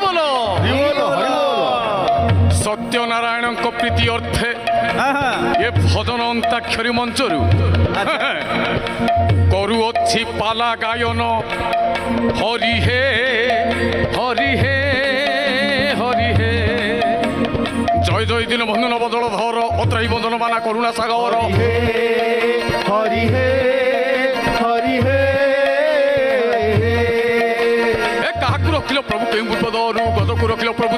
बोल सत्यनारायण प्रीति अर्थे ये भजन अंताक्षरी मंचरु करुअछि पाला गायन हरि हे हरि हे हरि हे जय जय दिन बंधु नवदल धर अत्राई बंधन माना करुणा सागर हरि हे हरि हे रखिल प्रभु के विपदरू गद को रखिल प्रभु